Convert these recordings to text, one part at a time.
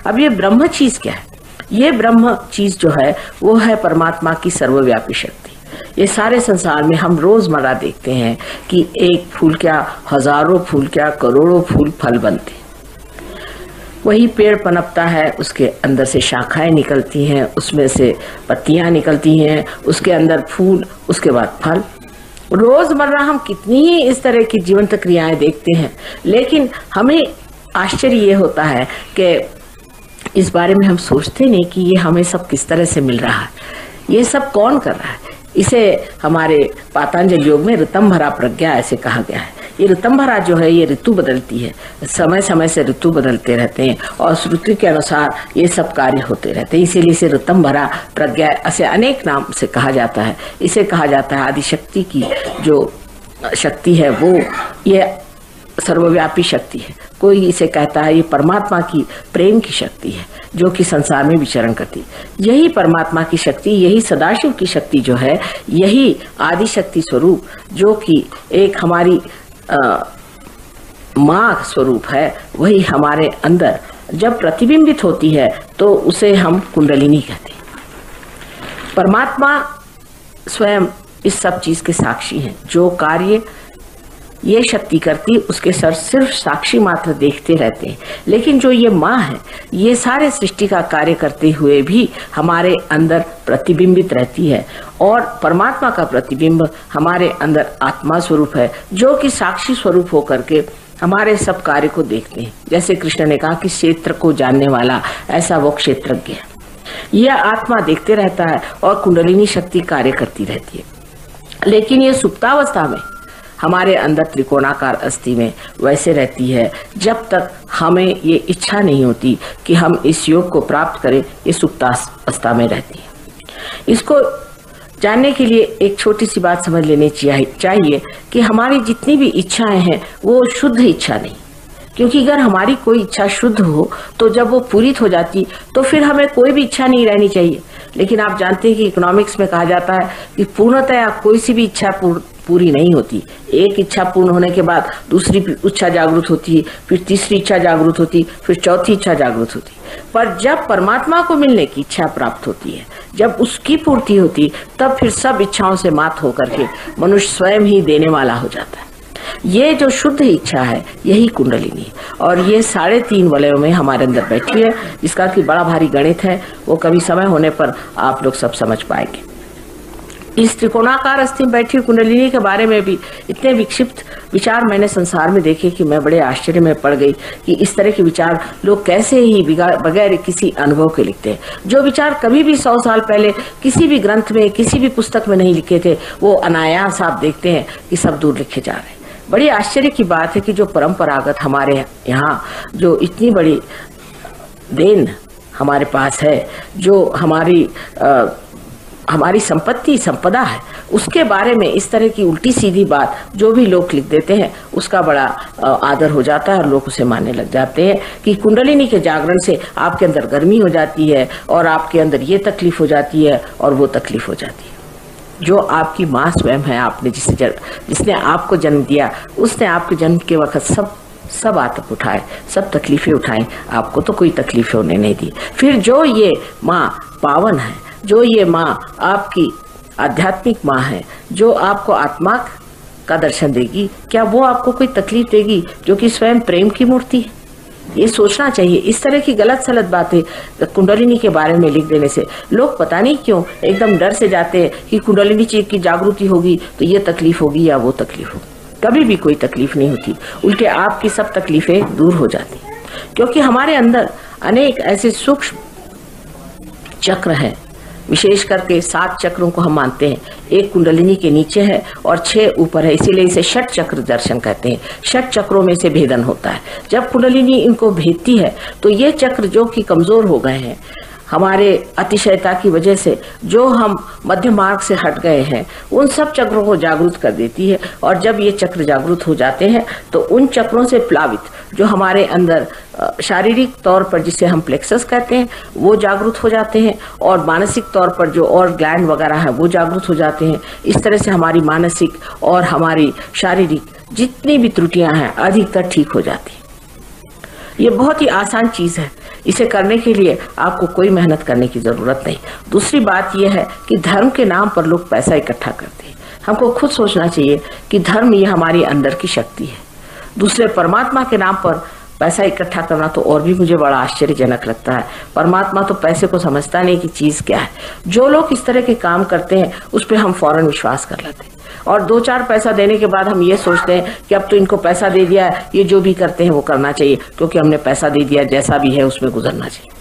अब ये ब्रह्म चीज क्या है? ये ब्रह्म चीज जो है वो है परमात्मा की सर्वव्यापी शक्ति। ये सारे संसार में हम रोजमर्रा देखते हैं कि एक फूल क्या, हजारों फूल क्या, करोड़ों फूल फल बनते हैं। वही पेड़ पनपता है, उसके अंदर से शाखाएं निकलती हैं, उसमें से पत्तियां निकलती हैं, उसके अंदर फूल, उसके बाद फल। रोजमर्रा हम कितनी ही इस तरह की जीवंत क्रियाएं देखते हैं, लेकिन हमें आश्चर्य ये होता है कि इस बारे में हम सोचते नहीं कि ये हमें सब किस तरह से मिल रहा है, ये सब कौन कर रहा है। इसे हमारे पातंजल योग में ऋतंभरा प्रज्ञा ऐसे कहा गया है। ये ऋतंभरा जो है ये ऋतु बदलती है, समय समय से ऋतु बदलते रहते हैं और उस ऋतु के अनुसार ये सब कार्य होते रहते हैं, इसीलिए इसे ऋतंभरा प्रज्ञा ऐसे अनेक नाम से कहा जाता है। इसे कहा जाता है आदिशक्ति की जो शक्ति है वो ये सर्वव्यापी शक्ति है। कोई इसे कहता है ये परमात्मा की प्रेम की शक्ति है जो कि संसार में विचरण करती। यही परमात्मा की शक्ति, यही सदाशिव की शक्ति जो है, यही आदि शक्ति स्वरूप जो कि एक हमारी माँ स्वरूप है, वही हमारे अंदर जब प्रतिबिंबित होती है तो उसे हम कुंडलिनी कहते हैं। परमात्मा स्वयं इस सब चीज के साक्षी हैं। जो कार्य ये शक्ति करती उसके सर सिर्फ साक्षी मात्र देखते रहते हैं, लेकिन जो ये माँ है ये सारे सृष्टि का कार्य करते हुए भी हमारे अंदर प्रतिबिंबित रहती है। और परमात्मा का प्रतिबिंब हमारे अंदर आत्मा स्वरूप है जो कि साक्षी स्वरूप होकर के हमारे सब कार्य को देखते हैं। जैसे कृष्ण ने कहा कि क्षेत्र को जानने वाला ऐसा वो क्षेत्रज्ञ है। यह आत्मा देखते रहता है और कुंडलिनी शक्ति कार्य करती रहती है। लेकिन ये सुप्तावस्था में हमारे अंदर त्रिकोणाकार अस्थि में वैसे रहती है जब तक हमें ये इच्छा नहीं होती कि हम इस योग को प्राप्त करें। ये सुप्तावस्था में रहती है। इसको जानने के लिए एक छोटी सी बात समझ लेनी चाहिए कि हमारी जितनी भी इच्छाएं हैं वो शुद्ध इच्छा नहीं, क्योंकि अगर हमारी कोई इच्छा शुद्ध हो तो जब वो पूरित हो जाती तो फिर हमें कोई भी इच्छा नहीं रहनी चाहिए। लेकिन आप जानते हैं कि इकोनॉमिक्स में कहा जाता है कि पूर्णतया कोई सी भी इच्छा पूरी नहीं होती। एक इच्छा पूर्ण होने के बाद दूसरी इच्छा जागृत होती है, फिर तीसरी इच्छा जागृत होती, फिर चौथी इच्छा जागृत होती। पर जब परमात्मा को मिलने की इच्छा प्राप्त होती है, जब उसकी पूर्ति होती, तब फिर सब इच्छाओं से मात होकर के मनुष्य स्वयं ही देने वाला हो जाता है। ये जो शुद्ध इच्छा है यही कुंडलिनी है और ये 3.5 वलयों में हमारे अंदर बैठी है, जिसका कि बड़ा भारी गणित है। वो कभी समय होने पर आप लोग सब समझ पाएंगे। इस त्रिकोणाकार अस्थि में बैठी कुंडलिनी के बारे में भी इतने विक्षिप्त विचार मैंने संसार में देखे कि मैं बड़े आश्चर्य में पड़ गई कि इस तरह के विचार लोग कैसे ही बगैर किसी अनुभव के लिखते हैं। जो विचार कभी भी 100 साल पहले किसी भी ग्रंथ में, किसी भी पुस्तक में नहीं लिखे थे, वो अनायास आप देखते हैं कि सब दूर लिखे जा रहे हैं। बड़ी आश्चर्य की बात है कि जो परंपरागत हमारे यहाँ जो इतनी बड़ी देन हमारे पास है, जो हमारी संपदा है, उसके बारे में इस तरह की उल्टी सीधी बात जो भी लोग लिख देते हैं उसका बड़ा आदर हो जाता है और लोग उसे मानने लग जाते हैं कि कुंडलिनी के जागरण से आपके अंदर गर्मी हो जाती है और आपके अंदर ये तकलीफ हो जाती है और वो तकलीफ हो जाती है। जो आपकी माँ स्वयं है, आपने जिसने आपको जन्म दिया, उसने आपके जन्म के वक्त सब आतंक उठाए, सब तकलीफें उठाई, आपको तो कोई तकलीफ होने नहीं दी। फिर जो ये माँ पावन है, जो ये माँ आपकी आध्यात्मिक माँ है, जो आपको आत्मा का दर्शन देगी, क्या वो आपको कोई तकलीफ देगी जो कि स्वयं प्रेम की मूर्ति है? ये सोचना चाहिए। इस तरह की गलत सलत बातें कुंडलिनी के बारे में लिख देने से लोग पता नहीं क्यों एकदम डर से जाते हैं कि कुंडलिनी चीज की जागृति होगी तो ये तकलीफ होगी या वो तकलीफ होगी। कभी भी कोई तकलीफ नहीं होती, उल्टे आपकी सब तकलीफें दूर हो जाती, क्योंकि हमारे अंदर अनेक ऐसे सूक्ष्म चक्र हैं। विशेष करके 7 चक्रों को हम मानते हैं। एक कुंडलिनी के नीचे है और 6 ऊपर है, इसीलिए इसे षट चक्र दर्शन कहते हैं। षट चक्रों में से भेदन होता है। जब कुंडलिनी इनको भेदती है तो ये चक्र जो कि कमजोर हो गए हैं हमारे अतिशयता की वजह से, जो हम मध्य मार्ग से हट गए हैं, उन सब चक्रों को जागृत कर देती है। और जब ये चक्र जागृत हो जाते हैं तो उन चक्रों से प्लावित जो हमारे अंदर शारीरिक तौर पर जिसे हम प्लेक्सस कहते हैं वो जागृत हो जाते हैं, और मानसिक तौर पर जो और ग्लैंड वगैरह है वो जागृत हो जाते हैं। इस तरह से हमारी मानसिक और हमारी शारीरिक जितनी भी त्रुटियां हैं अधिकतर ठीक हो जाती हैं। ये बहुत ही आसान चीज है, इसे करने के लिए आपको कोई मेहनत करने की जरूरत नहीं। दूसरी बात यह है कि धर्म के नाम पर लोग पैसा इकट्ठा करते हैं। हमको खुद सोचना चाहिए कि धर्म ये हमारी अंदर की शक्ति है। दूसरे परमात्मा के नाम पर पैसा इकट्ठा करना तो और भी मुझे बड़ा आश्चर्यजनक लगता है। परमात्मा तो पैसे को समझता नहीं कि चीज क्या है। जो लोग इस तरह के काम करते हैं उस पर हम फौरन विश्वास कर लेते हैं और 2-4 पैसा देने के बाद हम ये सोचते हैं कि अब तो इनको पैसा दे दिया, ये जो भी करते हैं वो करना चाहिए, क्योंकि हमने पैसा दे दिया, जैसा भी है उसमें गुजरना चाहिए।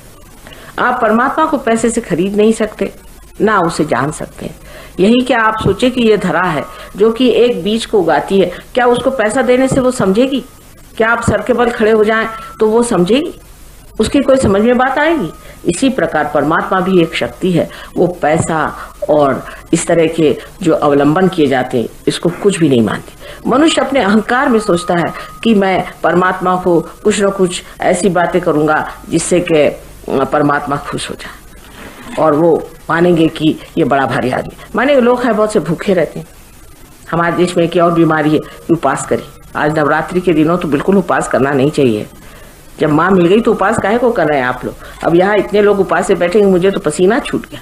आप परमात्मा को पैसे से खरीद नहीं सकते, ना उसे जान सकते हैं। यही क्या आप सोचे कि ये धरा है जो कि एक बीज को उगाती है, क्या उसको पैसा देने से वो समझेगी? क्या आप सर के बल खड़े हो जाएं तो वो समझेगी? उसकी कोई समझ में बात आएगी? इसी प्रकार परमात्मा भी एक शक्ति है। वो पैसा और इस तरह के जो अवलंबन किए जाते हैं इसको कुछ भी नहीं मानती। मनुष्य अपने अहंकार में सोचता है कि मैं परमात्मा को कुछ न कुछ ऐसी बातें करूंगा जिससे कि परमात्मा खुश हो जाए और वो मानेंगे कि ये बड़ा भारी आदमी। माने लोग हैं बहुत से भूखे रहते हैं। हमारे देश में एक और बीमारी है, उपास करें। आज नवरात्रि के दिनों तो बिल्कुल उपास करना नहीं चाहिए। जब माँ मिल गई तो उपास काहे को कर रहे हैं आप लोग? अब यहाँ इतने लोग उपास से बैठेंगे, मुझे तो पसीना छूट गया।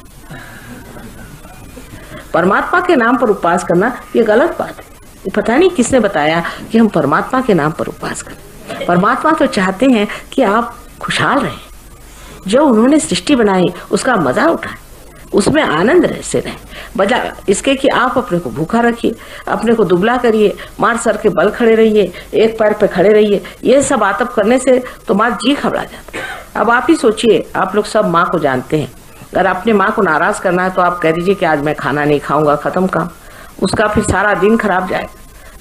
परमात्मा के नाम पर उपास करना ये गलत बात है। पता नहीं किसने बताया कि हम परमात्मा के नाम पर उपास करें। परमात्मा तो चाहते हैं कि आप खुशहाल रहें, जो उन्होंने सृष्टि बनाई उसका मजा उठाएं, उसमें आनंद से रहें, बजाय इसके कि आप अपने को भूखा रखिए, अपने को दुबला करिए, मार सर के बल खड़े रहिए, एक पैर पे खड़े रहिए। ये सब आतप करने से तो माँ जी घबरा जाता है। अब आप ही सोचिए, आप लोग सब माँ को जानते हैं। अगर अपने माँ को नाराज करना है तो आप कह दीजिए कि आज मैं खाना नहीं खाऊंगा, खत्म काम। उसका फिर सारा दिन खराब जाएगा।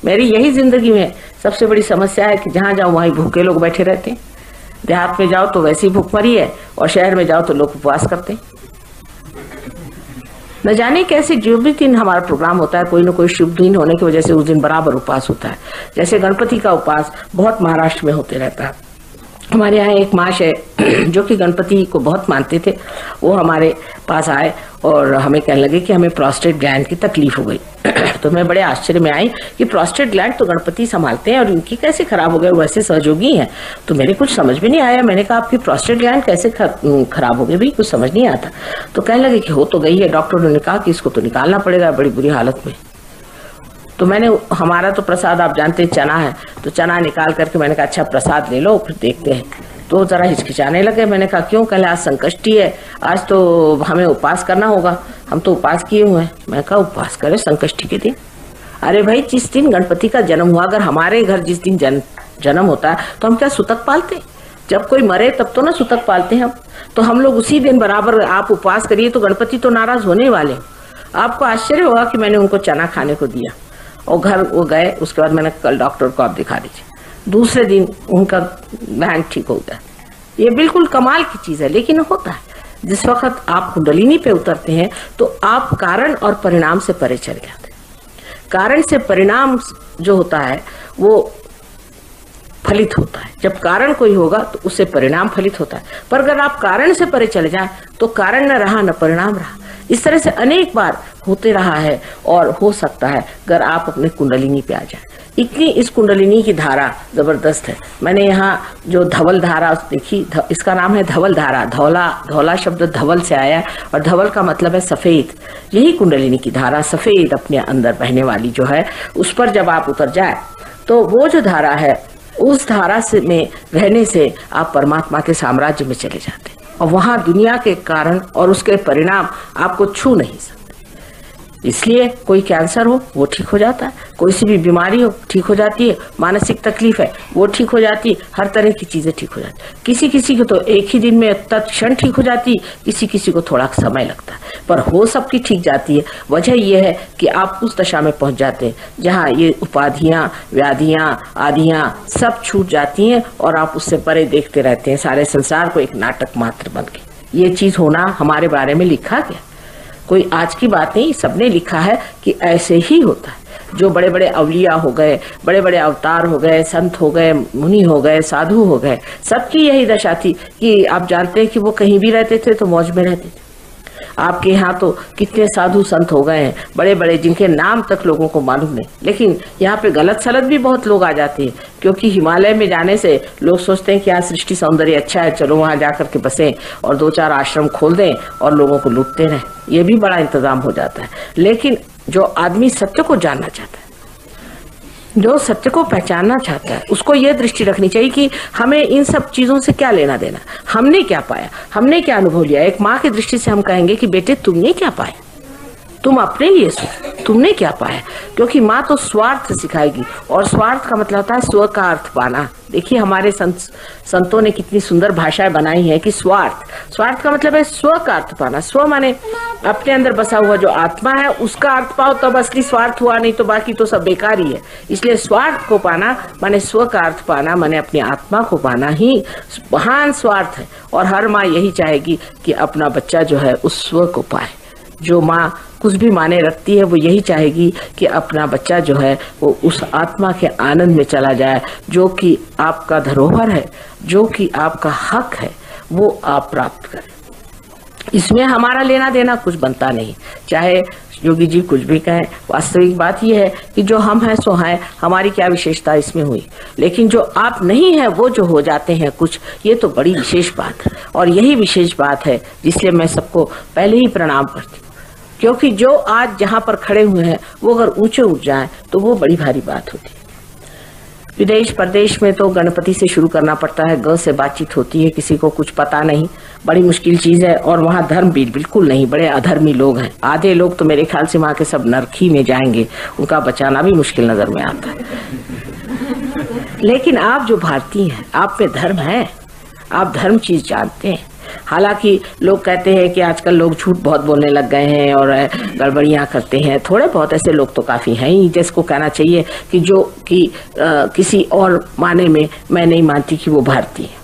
मेरी यही जिंदगी में सबसे बड़ी समस्या है कि जहाँ जाओ वहीं भूखे लोग बैठे रहते हैं। देहात में जाओ तो वैसी भूखमरी है और शहर में जाओ तो लोग उपवास करते हैं। न जाने कैसे जो भी दिन हमारा प्रोग्राम होता है, कोई न कोई शुभ दिन होने की वजह से उस दिन बराबर उपवास होता है। जैसे गणपति का उपवास बहुत महाराष्ट्र में होते रहता है। हमारे यहाँ एक महाशय जो कि गणपति को बहुत मानते थे, वो हमारे पास आए और हमें कहने लगे कि हमें प्रोस्टेट ग्लैंड की तकलीफ हो गई। तो मैं बड़े आश्चर्य में आई कि प्रोस्टेट ग्लैंड तो गणपति संभालते हैं और इनकी कैसे खराब हो गए, वैसे सहयोगी हैं। तो मेरे कुछ समझ में नहीं आया। मैंने कहा आपकी प्रोस्टेट ग्लैंड कैसे खराब हो गई? भाई कुछ समझ नहीं आता। तो कहने लगे कि हो तो गई है, डॉक्टरों ने कहा कि इसको तो निकालना पड़ेगा बड़ी बुरी हालत में। तो मैंने, हमारा तो प्रसाद आप जानते हैं चना है, तो चना निकाल करके मैंने कहा अच्छा प्रसाद ले लो फिर देखते हैं। तो जरा हिचकिचाने लगे। मैंने कहा क्यों? कल आज संकष्टी है, आज तो हमें उपवास करना होगा, हम तो उपवास किए हुए हैं। मैं कहा उपवास करें संकष्टी के दिन? अरे भाई जिस दिन गणपति का जन्म हुआ, अगर हमारे घर जिस दिन जन्म होता है तो हम क्या सुतक पालते? जब कोई मरे तब तो ना सुतक पालते हैं हम। तो हम लोग उसी दिन बराबर आप उपवास करिए तो गणपति तो नाराज होने वाले। आपको आश्चर्य होगा कि मैंने उनको चना खाने को दिया और घर वो गए। उसके बाद मैंने कल डॉक्टर को आप दिखा दीजिए, दूसरे दिन उनका ग्लैंड ठीक होता है। ये बिल्कुल कमाल की चीज है, लेकिन होता है। जिस वक्त आप कुंडलिनी पे उतरते हैं तो आप कारण और परिणाम से परे चले जाते हैं। कारण से परिणाम जो होता है वो फलित होता है। जब कारण कोई होगा तो उससे परिणाम फलित होता है। पर अगर आप कारण से परे चले जाएं तो कारण न रहा न परिणाम रहा। इस तरह से अनेक बार होते रहा है और हो सकता है अगर आप अपने कुंडलिनी पे आ जाएं। इतनी इस कुंडलिनी की धारा जबरदस्त है। मैंने यहाँ जो धवल धारा देखी, इसका नाम है धवल धारा। धौला शब्द धवल से आया और धवल का मतलब है सफेद। यही कुंडलिनी की धारा सफेद अपने अंदर बहने वाली जो है, उस पर जब आप उतर जाए तो वो जो धारा है, उस धारा से में रहने से आप परमात्मा के साम्राज्य में चले जाते हैं और वहां दुनिया के कारण और उसके परिणाम आपको छू नहीं सकते। इसलिए कोई कैंसर हो वो ठीक हो जाता है, कोई सी भी बीमारी हो ठीक हो जाती है, मानसिक तकलीफ है वो ठीक हो जाती है, हर तरह की चीजें ठीक हो जाती है। किसी किसी को तो एक ही दिन में तत्क्षण ठीक हो जाती, किसी किसी को थोड़ा समय लगता है, पर हो सबकी ठीक जाती है। वजह यह है कि आप उस दशा में पहुंच जाते हैं जहाँ ये उपाधियां, व्याधियां, आदियां सब छूट जाती हैं और आप उससे परे देखते रहते हैं सारे संसार को एक नाटक मात्र बन के। ये चीज होना हमारे बारे में लिखा गया, कोई आज की बात नहीं, सबने लिखा है कि ऐसे ही होता है। जो बड़े बड़े अवलिया हो गए, बड़े बड़े अवतार हो गए, संत हो गए, मुनि हो गए, साधु हो गए, सबकी यही दशा थी कि आप जानते हैं कि वो कहीं भी रहते थे तो मौज में रहते थे। आपके यहाँ तो कितने साधु संत हो गए हैं बड़े बड़े, जिनके नाम तक लोगों को मालूम नहीं, लेकिन यहाँ पे गलत सलत भी बहुत लोग आ जाते हैं, क्योंकि हिमालय में जाने से लोग सोचते हैं कि यहाँ सृष्टि सौंदर्य अच्छा है, चलो वहाँ जाकर के बसें और 2-4 आश्रम खोल दें और लोगों को लूटते रहें। ये भी बड़ा इंतजाम हो जाता है। लेकिन जो आदमी सत्य को जानना चाहता है, जो सत्य को पहचानना चाहता है, उसको ये दृष्टि रखनी चाहिए कि हमें इन सब चीजों से क्या लेना देना, हमने क्या पाया, हमने क्या अनुभव लिया। एक माँ की दृष्टि से हम कहेंगे कि बेटे तुमने क्या पाया, तुम अपने लिए सोचो तुमने क्या पाया, क्योंकि माँ तो स्वार्थ सिखाएगी, और स्वार्थ का मतलब होता है स्व का अर्थ पाना। देखिए हमारे संतों ने कितनी सुंदर भाषाएं बनाई हैं कि स्वार्थ का मतलब है स्व का अर्थ पाना। स्व माने अपने अंदर बसा हुआ जो आत्मा है उसका अर्थ पाओ तब असली स्वार्थ हुआ, नहीं तो बाकी तो सब बेकार ही है। इसलिए स्वार्थ को पाना माने स्व का अर्थ पाना, माने अपनी आत्मा को पाना ही महान स्वार्थ है। और हर माँ यही चाहेगी कि अपना बच्चा जो है उस स्व को पाए। जो माँ कुछ भी माने रखती है वो यही चाहेगी कि अपना बच्चा जो है वो उस आत्मा के आनंद में चला जाए, जो कि आपका धरोहर है, जो कि आपका हक है, वो आप प्राप्त करें। इसमें हमारा लेना देना कुछ बनता नहीं, चाहे योगी जी कुछ भी कहें। वास्तविक बात यह है कि जो हम हैं सो हैं, हमारी क्या विशेषता इसमें हुई, लेकिन जो आप नहीं है वो जो हो जाते हैं कुछ, ये तो बड़ी विशेष बात है। और यही विशेष बात है जिसलिए मैं सबको पहले ही प्रणाम करती हूँ, क्योंकि जो आज जहां पर खड़े हुए हैं वो अगर ऊंचे उठ जाएं तो वो बड़ी भारी बात होती है। विदेश प्रदेश में तो गणपति से शुरू करना पड़ता है, ग से बातचीत होती है, किसी को कुछ पता नहीं, बड़ी मुश्किल चीज है। और वहाँ धर्म भी बिल्कुल नहीं, बड़े अधर्मी लोग हैं। आधे लोग तो मेरे ख्याल से वहाँ के सब नरकी में जाएंगे, उनका बचाना भी मुश्किल नजर में आता है। लेकिन आप जो भारतीय हैं, आप में धर्म है, आप धर्म चीज जानते हैं। हालांकि लोग कहते हैं कि आजकल लोग झूठ बहुत बोलने लग गए हैं और गड़बड़ियां करते हैं, थोड़े बहुत ऐसे लोग तो काफी हैं ही, जिसको कहना चाहिए कि जो कि किसी और माने में मैं नहीं मानती कि वो भारतीय है।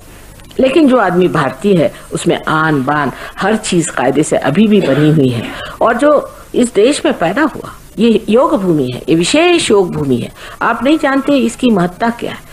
लेकिन जो आदमी भारतीय है उसमें आन बान हर चीज कायदे से अभी भी बनी हुई है। और जो इस देश में पैदा हुआ ये योग भूमि है, ये विशेष योग भूमि है। आप नहीं जानते इसकी महत्ता क्या है।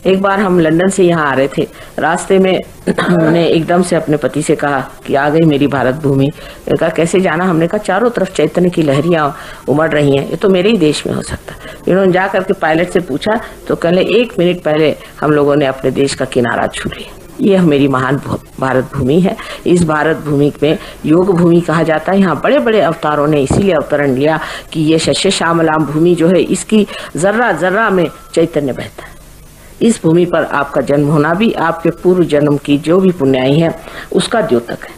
एक बार हम लंदन से यहाँ आ रहे थे, रास्ते में हमने एकदम से अपने पति से कहा कि आ गई मेरी भारत भूमि। कहा कैसे जाना? हमने कहा चारों तरफ चैतन्य की लहरियां उमड़ रही हैं, ये तो मेरे ही देश में हो सकता है। इन्होंने जा करके पायलट से पूछा तो कहले 1 मिनट पहले हम लोगों ने अपने देश का किनारा छू लिया। ये मेरी महान भारत भूमि है। इस भारत भूमि में योग भूमि कहा जाता है। यहाँ बड़े बड़े अवतारों ने इसीलिए अवतरण लिया कि ये शस्य श्यामलाम भूमि जो है इसकी जर्रा जर्रा में चैतन्य बहता है। इस भूमि पर आपका जन्म होना भी आपके पूर्व जन्म की जो भी पुण्याई है उसका द्योतक है।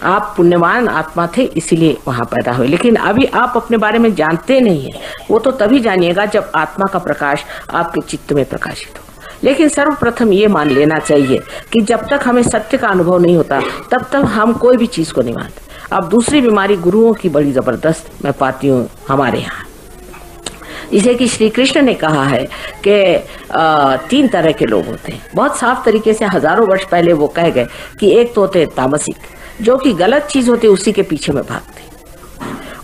आप पुण्यवान आत्मा थे इसीलिए वहां पैदा हुए, लेकिन अभी आप अपने बारे में जानते नहीं है। वो तो तभी जानिएगा जब आत्मा का प्रकाश आपके चित्त में प्रकाशित हो। लेकिन सर्वप्रथम ये मान लेना चाहिए कि जब तक हमें सत्य का अनुभव नहीं होता तब तक हम कोई भी चीज को नहीं मानते। अब दूसरी बीमारी गुरुओं की बड़ी जबरदस्त मैं पाती हूँ हमारे यहाँ, इसे कि श्री कृष्ण ने कहा है कि 3 तरह के लोग होते हैं। बहुत साफ तरीके से हजारों वर्ष पहले वो कह गए कि एक तो होते तामसिक, जो कि गलत चीज होती है उसी के पीछे में भागते।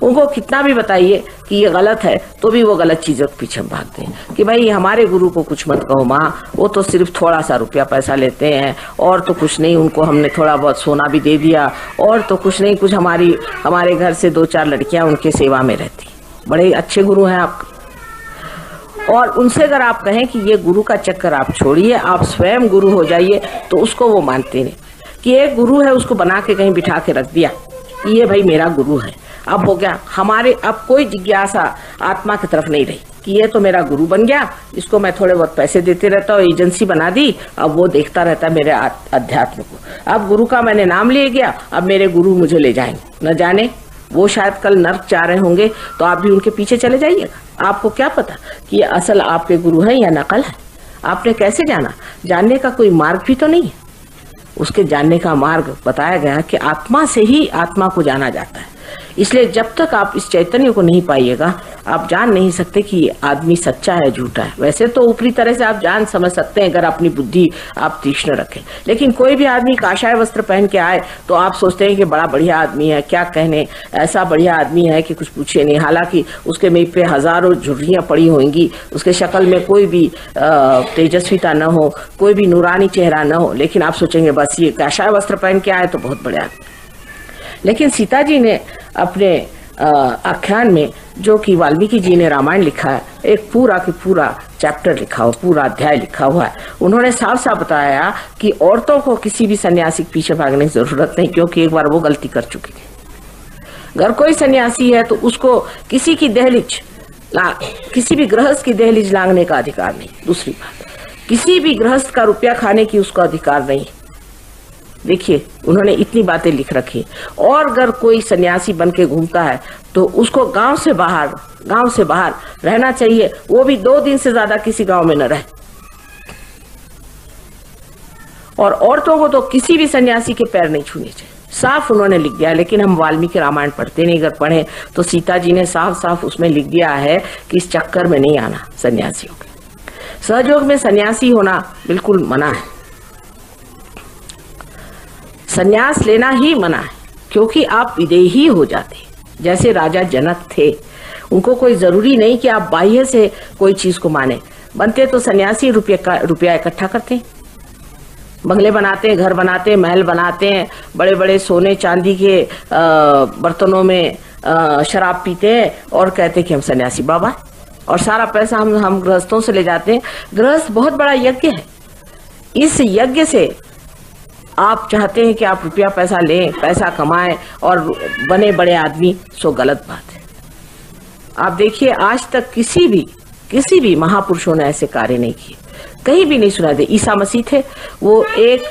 उनको कितना भी बताइए कि ये गलत है तो भी वो गलत चीजों के पीछे भागते हैं कि भाई हमारे गुरु को कुछ मत कहो माँ, वो तो सिर्फ थोड़ा सा रुपया पैसा लेते हैं और तो कुछ नहीं, उनको हमने थोड़ा बहुत सोना भी दे दिया और तो कुछ नहीं, कुछ हमारे घर से 2-4 लड़कियां उनके सेवा में रहती। बड़े अच्छे गुरु हैं आपके। और उनसे अगर आप कहें कि ये गुरु का चक्कर आप छोड़िए, आप स्वयं गुरु हो जाइए, तो उसको वो मानते नहीं कि एक गुरु है उसको बना के कहीं बिठा के रख दिया, ये भाई मेरा गुरु है। अब हो गया हमारे, अब कोई जिज्ञासा आत्मा की तरफ नहीं रही कि ये तो मेरा गुरु बन गया, इसको मैं थोड़े बहुत पैसे देते रहता हूँ, एजेंसी बना दी, अब वो देखता रहता है मेरे अध्यात्म को। अब गुरु का मैंने नाम ले गया, अब मेरे गुरु मुझे ले जाएंगे, न जाने वो शायद कल नर्क जा रहे होंगे तो आप भी उनके पीछे चले जाइएगा। आपको क्या पता कि ये असल आपके गुरु हैं या नकल है? आपने कैसे जाना? जानने का कोई मार्ग भी तो नहीं है। उसके जानने का मार्ग बताया गया कि आत्मा से ही आत्मा को जाना जाता है। इसलिए जब तक आप इस चैतन्य को नहीं पाइएगा आप जान नहीं सकते कि ये आदमी सच्चा है झूठा है। वैसे तो ऊपरी तरह से आप जान समझ सकते हैं अगर अपनी बुद्धि आप तीक्ष्ण रखें, लेकिन कोई भी आदमी काशाय वस्त्र पहन के आए तो आप सोचते हैं कि बड़ा बढ़िया आदमी है, क्या कहने, ऐसा बढ़िया आदमी है कि कुछ पूछे नहीं। हालांकि उसके मेज पे हजारों झुर्रियां पड़ी होंगी, उसके शक्ल में कोई भी तेजस्विता न हो, कोई भी नूरानी चेहरा न हो, लेकिन आप सोचेंगे बस ये काशाय वस्त्र पहन के आए तो बहुत बड़े आदमी। लेकिन सीता जी ने अपने आख्यान में, जो कि वाल्मीकि जी ने रामायण लिखा है, एक पूरा की पूरा चैप्टर लिखा हुआ, पूरा अध्याय लिखा हुआ है, उन्होंने साफ साफ बताया कि औरतों को किसी भी सन्यासी के पीछे भागने की जरूरत नहीं, क्योंकि एक बार वो गलती कर चुकी थी। अगर कोई सन्यासी है तो उसको किसी की दहलीज, किसी भी गृहस्थ की दहलीज लांघने का अधिकार नहीं। दूसरी बात, किसी भी गृहस्थ का रुपया खाने की उसको अधिकार नहीं। देखिए, उन्होंने इतनी बातें लिख रखी। और अगर कोई सन्यासी बन के घूमता है तो उसको गांव से बाहर रहना चाहिए, वो भी 2 दिन से ज्यादा किसी गांव में न रहे। और औरतों को तो किसी भी सन्यासी के पैर नहीं छूने चाहिए, साफ उन्होंने लिख दिया। लेकिन हम वाल्मीकि रामायण पढ़ते नहीं, अगर पढ़े तो सीता जी ने साफ साफ उसमें लिख दिया है कि इस चक्कर में नहीं आना सन्यासियों के। सहयोग में सन्यासी होना बिल्कुल मना है, सन्यास लेना ही मना है, क्योंकि आप विदेही हो जाते। जैसे राजा जनक थे, उनको कोई जरूरी नहीं कि आप बाह्य से कोई चीज को माने, बनते तो सन्यासी रुपया इकट्ठा करते हैं, बंगले बनाते हैं, घर बनाते हैं, महल बनाते हैं, बड़े बड़े सोने चांदी के बर्तनों में शराब पीते हैं और कहते हैं कि हम सन्यासी बाबा, और सारा पैसा हम गृहस्थों से ले जाते हैं। गृहस्थ बहुत बड़ा यज्ञ है, इस यज्ञ से आप चाहते हैं कि आप रुपया पैसा लें, पैसा कमाएं और बने बड़े आदमी, सो गलत बात है। आप देखिए, आज तक किसी भी महापुरुषों ने ऐसे कार्य नहीं किए, कहीं भी नहीं सुना दे। ईसा मसीह थे, वो एक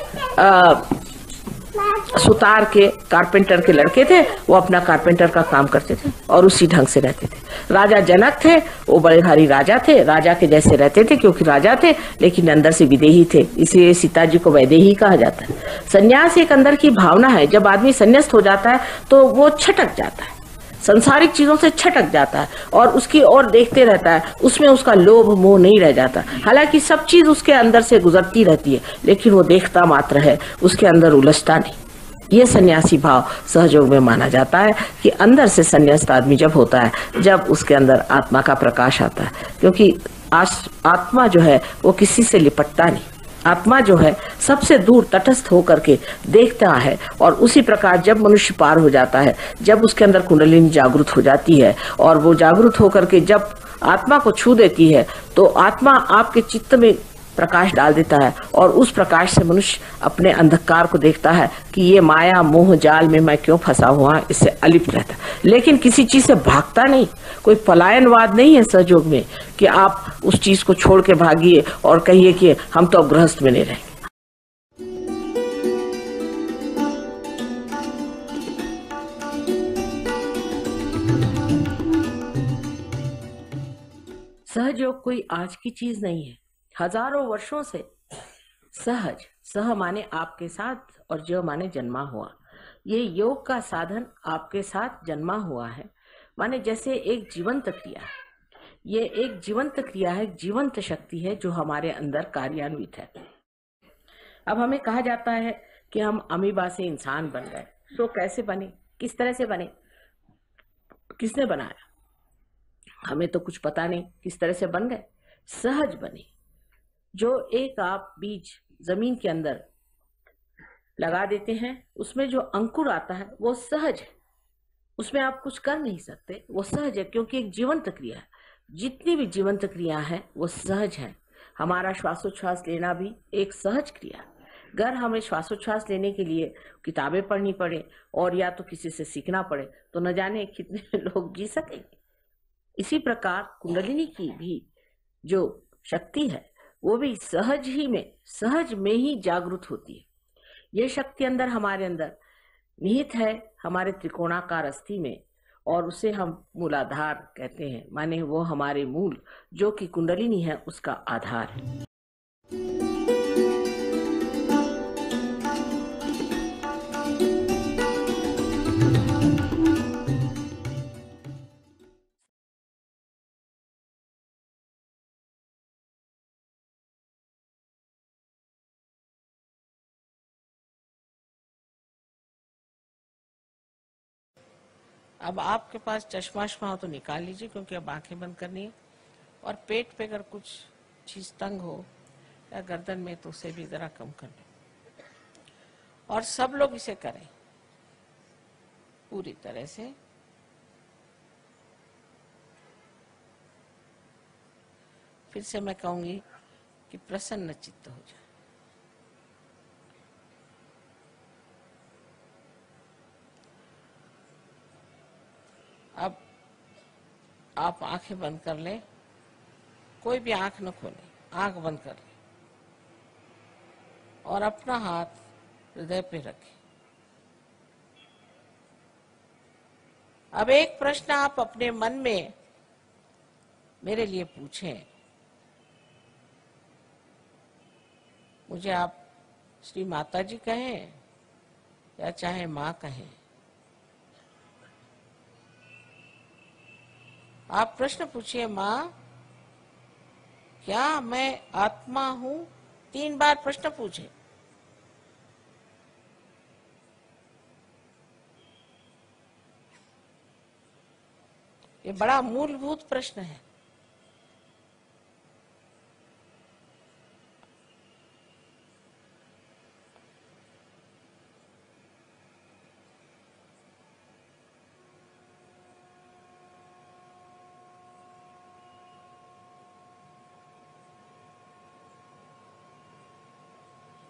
सुतार के कारपेंटर के लड़के थे, वो अपना कारपेंटर का काम करते थे और उसी ढंग से रहते थे। राजा जनक थे, वो बड़े भारी राजा थे, राजा के जैसे रहते थे, क्योंकि राजा थे लेकिन अंदर से विदेही थे, इसलिए सीता जी को वैदेही कहा जाता है। संन्यास एक अंदर की भावना है। जब आदमी संन्यास्त हो जाता है तो वो छटक जाता है, संसारिक चीजों से छटक जाता है और उसकी ओर देखते रहता है, उसमें उसका लोभ मोह नहीं रह जाता। हालांकि सब चीज उसके अंदर से गुजरती रहती है, लेकिन वो देखता मात्र है, उसके अंदर उलझता नहीं। ये सन्यासी भाव सहयोग में माना जाता है कि अंदर से संन्यास्त आदमी जब होता है, जब उसके अंदर आत्मा का प्रकाश आता है, क्योंकि आत्मा जो है वो किसी से लिपटता नहीं। आत्मा जो है सबसे दूर तटस्थ होकर के देखता है, और उसी प्रकार जब मनुष्य पार हो जाता है, जब उसके अंदर कुंडलिनी जागृत हो जाती है और वो जागृत होकर के जब आत्मा को छू देती है, तो आत्मा आपके चित्त में प्रकाश डाल देता है और उस प्रकाश से मनुष्य अपने अंधकार को देखता है कि ये माया मोह जाल में मैं क्यों फंसा हुआ, इससे अलिप्त रहता है। लेकिन किसी चीज से भागता नहीं, कोई पलायनवाद नहीं है सहयोग में कि आप उस चीज को छोड़ के भागिए और कहिए कि हम तो अब गृहस्थ में नहीं रहेंगे। सहयोग कोई आज की चीज नहीं है, हजारों वर्षों से सह माने आपके साथ और ज माने जन्मा हुआ, ये योग का साधन आपके साथ जन्मा हुआ है। माने जैसे एक जीवंत क्रिया है, ये एक जीवंत क्रिया है, जीवंत शक्ति है जो हमारे अंदर कार्यान्वित है। अब हमें कहा जाता है कि हम अमीबा से इंसान बन गए, तो कैसे बने, किस तरह से बने, किसने बनाया, हमें तो कुछ पता नहीं किस तरह से बन गए। सहज बने। जो एक आप बीज जमीन के अंदर लगा देते हैं, उसमें जो अंकुर आता है वो सहज है, उसमें आप कुछ कर नहीं सकते, वो सहज है, क्योंकि एक जीवंत क्रिया है। जितनी भी जीवंत क्रिया है वो सहज है। हमारा श्वासोच्छ्वास लेना भी एक सहज क्रिया है। अगर हमें श्वासोच्छ्वास लेने के लिए किताबें पढ़नी पड़े और या तो किसी से सीखना पड़े तो न जाने कितने लोग जी सकेंगे। इसी प्रकार कुंडलिनी की भी जो शक्ति है वो भी सहज में ही जागृत होती है। ये शक्ति अंदर हमारे अंदर निहित है, हमारे त्रिकोणाकार अस्थि में, और उसे हम मूलाधार कहते हैं। माने वो हमारे मूल जो कि कुंडलिनी है उसका आधार है। अब आपके पास चश्मा हो तो निकाल लीजिए, क्योंकि अब आंखें बंद करनी है। और पेट पे अगर कुछ चीज तंग हो या गर्दन में तो उसे भी जरा कम कर लें, और सब लोग इसे करें। पूरी तरह से फिर से मैं कहूंगी कि प्रसन्न चित्त हो जाए। अब आप आंखें बंद कर लें, कोई भी आंख न खोलें, आंख बंद कर लें और अपना हाथ हृदय पे रखें। अब एक प्रश्न आप अपने मन में मेरे लिए पूछें। मुझे आप श्री माता जी कहें या चाहे माँ कहें, आप प्रश्न पूछिए, माँ क्या मैं आत्मा हूं? 3 बार प्रश्न पूछे। ये बड़ा मूलभूत प्रश्न है।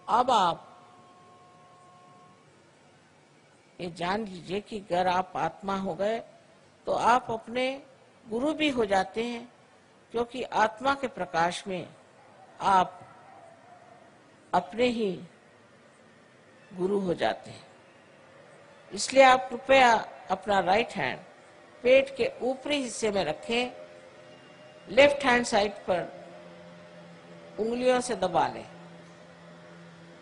अब आप ये जान लीजिए कि अगर आप आत्मा हो गए तो आप अपने गुरु भी हो जाते हैं, क्योंकि आत्मा के प्रकाश में आप अपने ही गुरु हो जाते हैं। इसलिए आप कृपया अपना राइट हैंड पेट के ऊपरी हिस्से में रखें, लेफ्ट हैंड साइड पर उंगलियों से दबा लें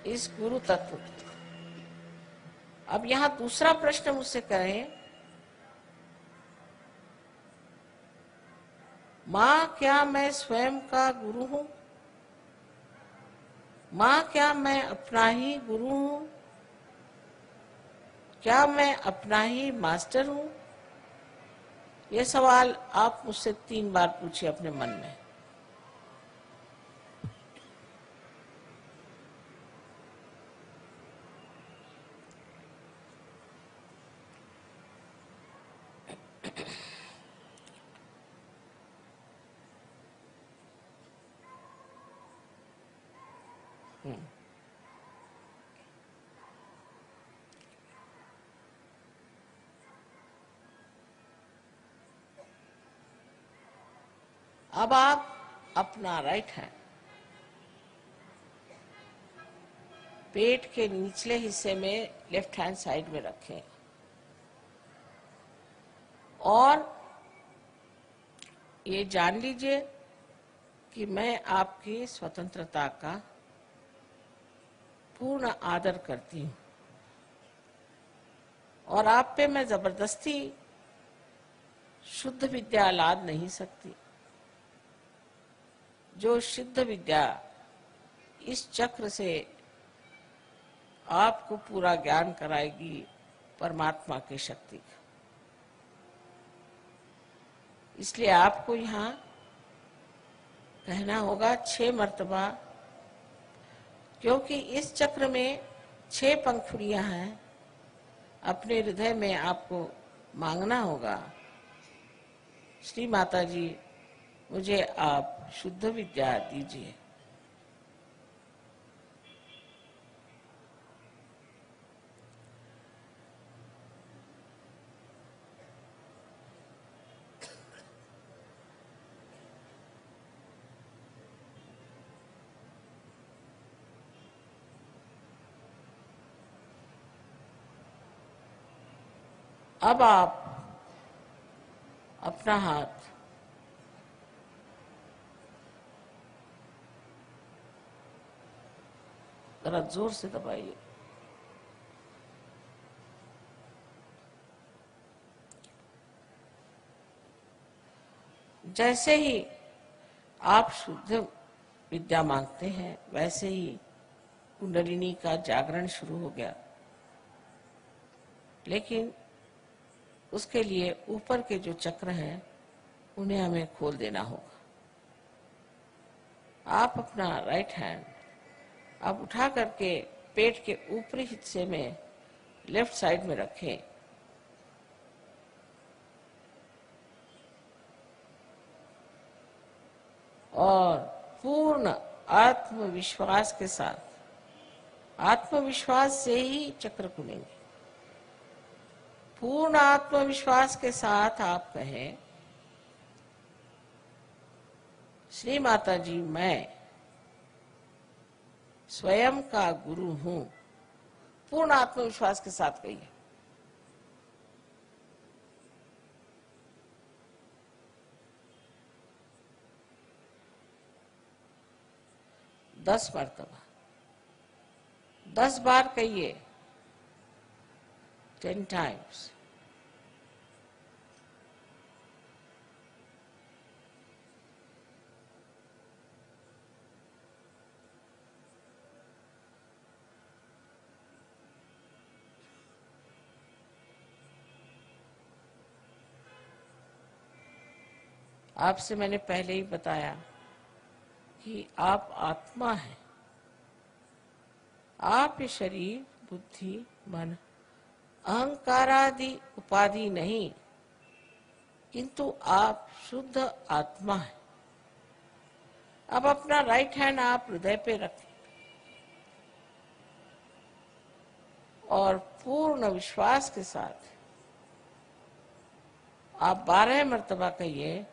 इस गुरु तत्व को। अब यहां दूसरा प्रश्न मुझसे करें, माँ क्या मैं स्वयं का गुरु हूं? माँ क्या मैं अपना ही गुरु हूं? क्या मैं अपना ही मास्टर हूं? ये सवाल आप मुझसे 3 बार पूछिए अपने मन में। अब आप अपना राइट हैंड पेट के निचले हिस्से में लेफ्ट हैंड साइड में रखें और ये जान लीजिए कि मैं आपकी स्वतंत्रता का पूर्ण आदर करती हूं और आप पे मैं जबरदस्ती शुद्ध विद्या लाद नहीं सकती। जो शुद्ध विद्या इस चक्र से आपको पूरा ज्ञान कराएगी, परमात्मा की शक्ति का। इसलिए आपको यहाँ कहना होगा 6 मर्तबा, क्योंकि इस चक्र में 6 पंखुड़ियां हैं। अपने हृदय में आपको मांगना होगा, श्री माता जी मुझे आप शुद्ध विद्या दीजिए। अब आप अपना हाथ जरा जोर से दबाइए। जैसे ही आप शुद्ध विद्या मांगते हैं, वैसे ही कुंडलिनी का जागरण शुरू हो गया। लेकिन उसके लिए ऊपर के जो चक्र हैं उन्हें हमें खोल देना होगा। आप अपना राइट हैंड आप उठा करके पेट के ऊपरी हिस्से में लेफ्ट साइड में रखें और पूर्ण आत्मविश्वास के साथ, आत्मविश्वास से ही चक्र खुलेंगे। पूर्ण आत्मविश्वास के साथ आप कहें, श्री माता जी मैं स्वयं का गुरु हूं। पूर्ण आत्मविश्वास के साथ कहिए। दस मर्तबा, 10 बार कहिए, 10 times। आपसे मैंने पहले ही बताया कि आप आत्मा हैं। आप ये शरीर, बुद्धि, मन, अहंकार आदि उपाधि नहीं, किंतु आप शुद्ध आत्मा हैं। अब अपना राइट हैंड आप हृदय पे रखें और पूर्ण विश्वास के साथ आप 12 मर्तबा कहिए,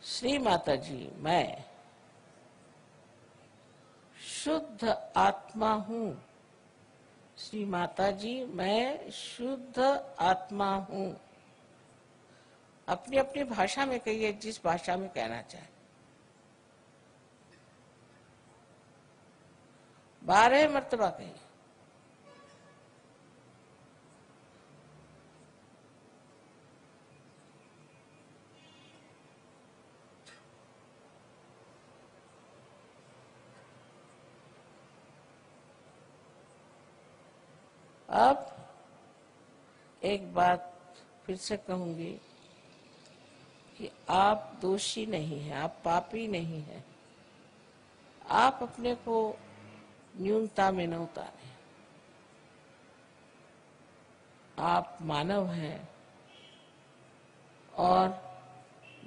श्री माता जी मैं शुद्ध आत्मा हूं। श्री माता जी मैं शुद्ध आत्मा हूं। अपनी अपनी भाषा में कहिए, जिस भाषा में कहना चाहे। 12 मर्तबा कहिए। अब एक बात फिर से कहूंगी कि आप दोषी नहीं हैं, आप पापी नहीं हैं। आप अपने को न्यूनता में न उतारें। आप मानव हैं और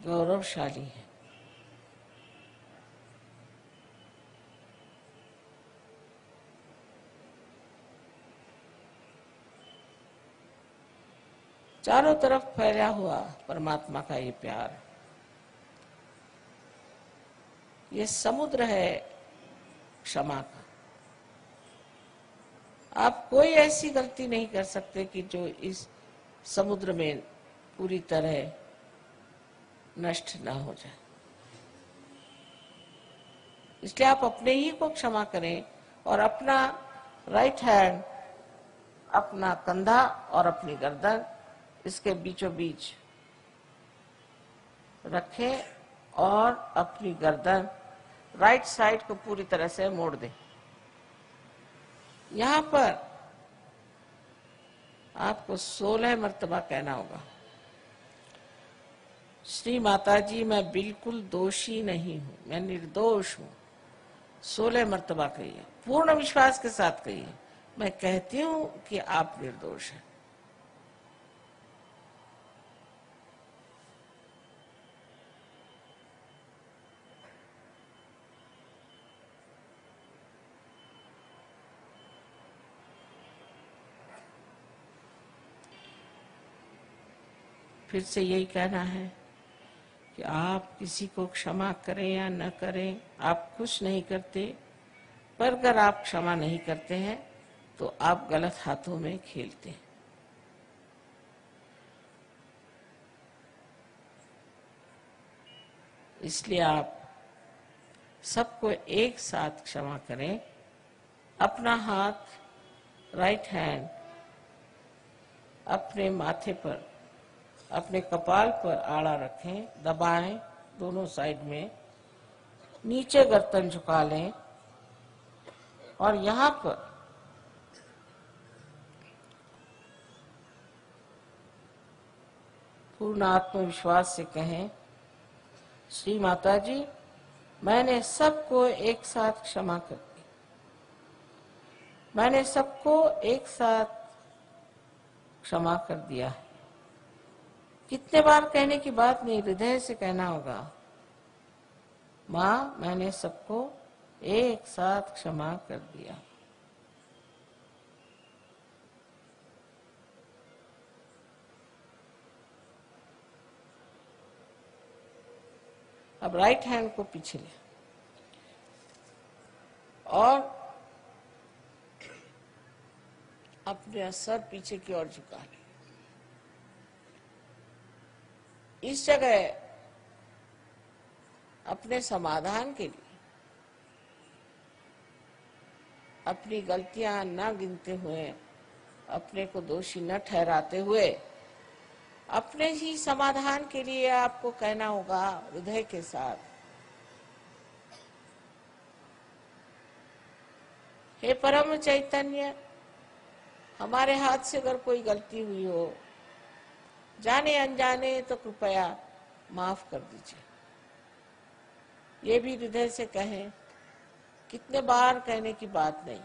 गौरवशाली हैं। चारों तरफ फैला हुआ परमात्मा का ये प्यार, ये समुद्र है क्षमा का। आप कोई ऐसी गलती नहीं कर सकते कि जो इस समुद्र में पूरी तरह नष्ट ना हो जाए। इसलिए आप अपने ही को क्षमा करें और अपना राइट हैंड, अपना कंधा और अपनी गर्दन इसके बीचों बीच रखें और अपनी गर्दन राइट साइड को पूरी तरह से मोड़ दें। यहां पर आपको 16 मर्तबा कहना होगा, श्री माता जी मैं बिल्कुल दोषी नहीं हूं, मैं निर्दोष हूं। 16 मर्तबा कहिए, पूर्ण विश्वास के साथ कहिए, मैं कहती हूं कि आप निर्दोष हैं। फिर से यही कहना है कि आप किसी को क्षमा करें या न करें, आप कुछ नहीं करते, पर अगर आप क्षमा नहीं करते हैं तो आप गलत हाथों में खेलते हैं। इसलिए आप सबको एक साथ क्षमा करें। अपना हाथ, राइट हैंड अपने माथे पर, अपने कपाल पर आड़ा रखें, दबाएं दोनों साइड में, नीचे गर्दन झुका लें और यहां पर पूर्ण आत्मविश्वास से कहें, श्री माता जी मैंने सबको एक साथ क्षमा कर दी। मैंने सबको एक साथ क्षमा कर दिया है। कितने बार कहने की बात नहीं, हृदय से कहना होगा। माँ, मैंने सबको एक साथ क्षमा कर दिया। अब राइट हैंड को पीछे ले और अपने सर पीछे की ओर झुका ले। इस जगह अपने समाधान के लिए अपनी गलतियां न गिनते हुए, अपने को दोषी न ठहराते हुए, अपने ही समाधान के लिए आपको कहना होगा हृदय के साथ, हे परम चैतन्य, हमारे हाथ से अगर कोई गलती हुई हो, जाने अनजाने, तो कृपया माफ कर दीजिए। ये भी हृदय से कहें, कितने बार कहने की बात नहीं।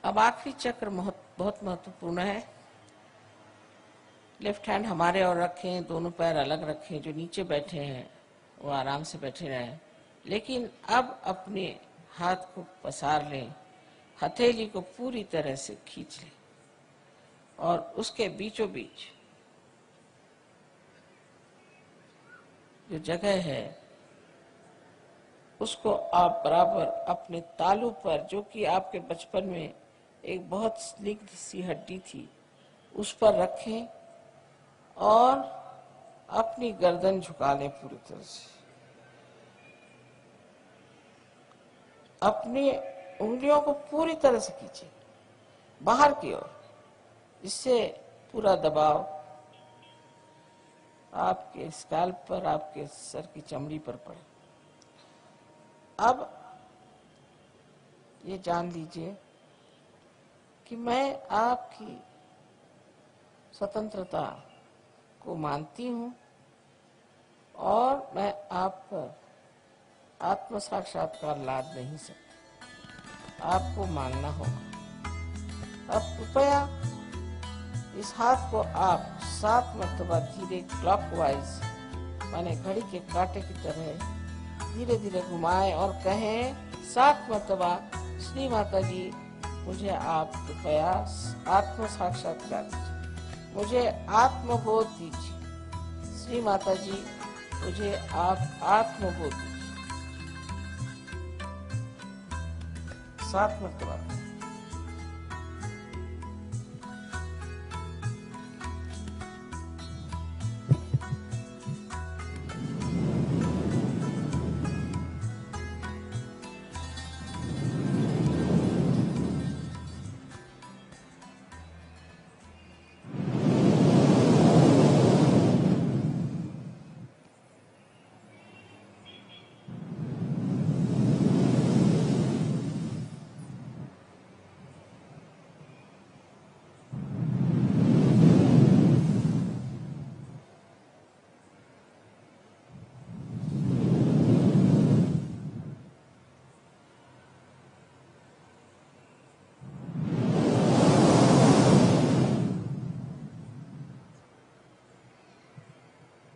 अब आखिरी चक्र बहुत महत्वपूर्ण है। लेफ्ट हैंड हमारे और रखें, दोनों पैर अलग रखें। जो नीचे बैठे हैं वो आराम से बैठे रहें, लेकिन अब अपने हाथ को पसार लें, हथेली को पूरी तरह से खींच लें और उसके बीचों बीच जो जगह है उसको आप बराबर अपने तालू पर, जो कि आपके बचपन में एक बहुत स्निग्ध सी हड्डी थी, उस पर रखें और अपनी गर्दन झुका लें पूरी तरह से। अपनी उंगलियों को पूरी तरह से खींचें बाहर की ओर, इससे पूरा दबाव आपके स्कैल्प पर, आपके सर की चमड़ी पर पड़े। अब ये जान लीजिए कि मैं आपकी स्वतंत्रता को मानती हूँ और मैं आप पर आत्म साक्षात्कार लाद नहीं सकती। आपको मानना होगा। अब कृपया इस हाथ को आप 7 मरतबा धीरे क्लॉकवाइज, माने घड़ी के कांटे की तरह धीरे धीरे घुमाएं और कहें 7 मरतबा, श्री माता जी, मुझे आप कृपया आत्म साक्षात्कार दीजिए, मुझे आत्मबोध दीजिए। श्री माता जी, मुझे आप आत्मबोध दीजिए। 7 मरतबा।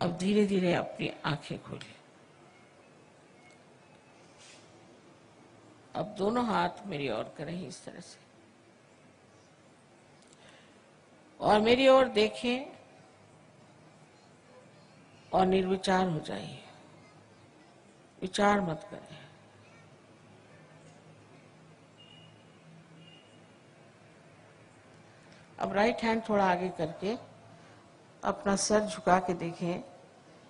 अब धीरे धीरे अपनी आंखें खोलें। अब दोनों हाथ मेरी ओर करें इस तरह से और मेरी ओर देखें और निर्विचार हो जाइए, विचार मत करें। अब राइट हैंड थोड़ा आगे करके अपना सर झुका के देखें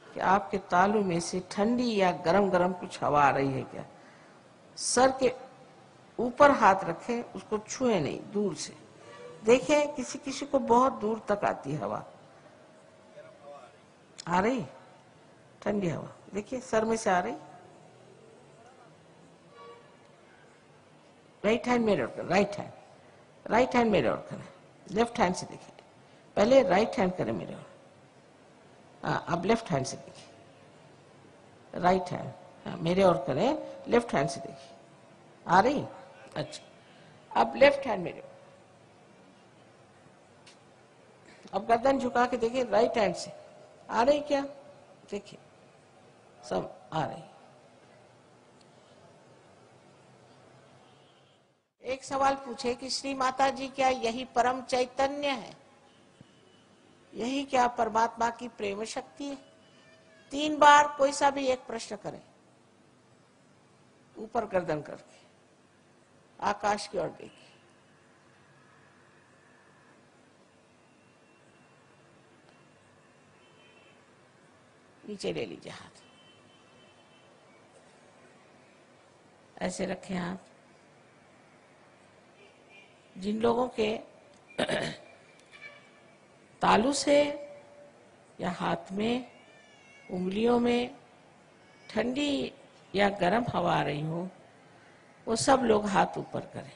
कि आपके तालू में से ठंडी या गरम गरम कुछ हवा आ रही है क्या। सर के ऊपर हाथ रखें, उसको छुए नहीं, दूर से देखें। किसी किसी को बहुत दूर तक आती हवा, आ रही ठंडी हवा, देखिए सर में से आ रही। राइट हैंड मेरे ओर, राइट हैंड मेरे ओर करें, लेफ्ट हैंड से देखिए। पहले राइट हैंड करें मेरे ओर, हाँ, अब लेफ्ट हैंड से देखिए। राइट हैंड, हाँ, मेरे ओर करें, लेफ्ट हैंड से देखिए। आ रही? अच्छा, अब लेफ्ट हैंड मेरे ओर, अब गर्दन झुका के देखिए, राइट हैंड से आ रही क्या? देखिए सब आ रही। एक सवाल पूछे कि श्री माता जी, क्या यही परम चैतन्य है? यही क्या परमात्मा की प्रेम शक्ति है? 3 बार कोई सा भी एक प्रश्न करें, ऊपर गर्दन करके आकाश की ओर देखिए। नीचे ले लीजिए हाथ, ऐसे रखें हाथ। जिन लोगों के तालू से या हाथ में, उंगलियों में ठंडी या गर्म हवा आ रही हो, वो सब लोग हाथ ऊपर करें।